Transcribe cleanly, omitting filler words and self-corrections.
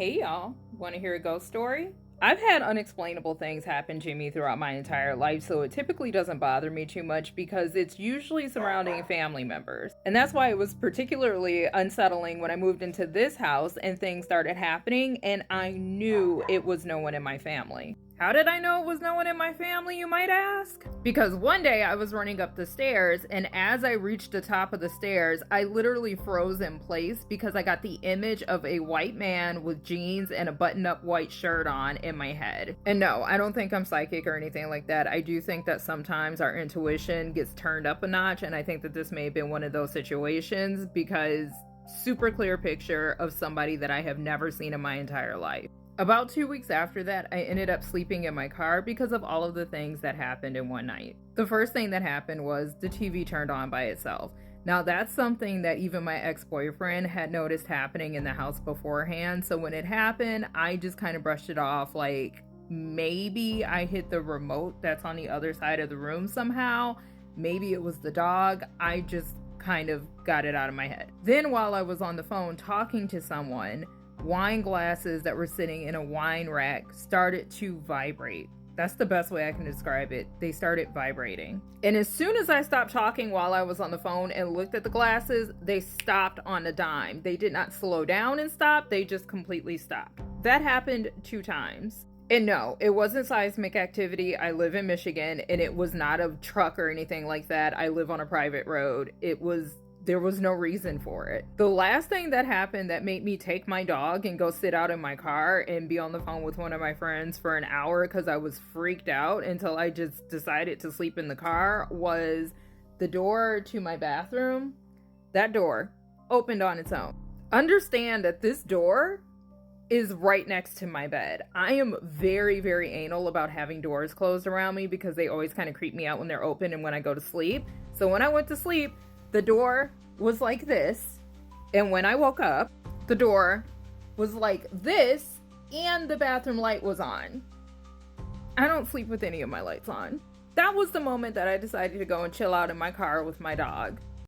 Hey y'all, want to hear a ghost story? I've had unexplainable things happen to me throughout my entire life, so it typically doesn't bother me too much because it's usually surrounding family members. And that's why it was particularly unsettling when I moved into this house and things started happening, and I knew it was no one in my family. How did I know it was no one in my family, you might ask? Because one day I was running up the stairs, and as I reached the top of the stairs, I literally froze in place because I got the image of a white man with jeans and a button-up white shirt on in my head. And no, I don't think I'm psychic or anything like that. I do think that sometimes our intuition gets turned up a notch, and I think that this may have been one of those situations because super clear picture of somebody that I have never seen in my entire life. About 2 weeks after that, I ended up sleeping in my car because of all of the things that happened in one night. The first thing that happened was the TV turned on by itself. Now that's something that even my ex-boyfriend had noticed happening in the house beforehand. So when it happened, I just kind of brushed it off like maybe I hit the remote that's on the other side of the room somehow. Maybe it was the dog. I just kind of got it out of my head. Then while I was on the phone talking to someone, wine glasses that were sitting in a wine rack started to vibrate. That's the best way I can describe it. They started vibrating. And as soon as I stopped talking while I was on the phone and looked at the glasses, they stopped on a dime. They did not slow down and stop, they just completely stopped. That happened 2 times. And no, it wasn't seismic activity. I live in Michigan, and it was not a truck or anything like that. I live on a private road. There was no reason for it. The last thing that happened that made me take my dog and go sit out in my car and be on the phone with one of my friends for an hour because I was freaked out until I just decided to sleep in the car was the door to my bathroom. That door opened on its own. Understand that this door is right next to my bed. I am very, very anal about having doors closed around me because they always kind of creep me out when they're open and when I go to sleep. So when I went to sleep, the door was like this, and when I woke up, the door was like this, and the bathroom light was on. I don't sleep with any of my lights on. That was the moment that I decided to go and chill out in my car with my dog.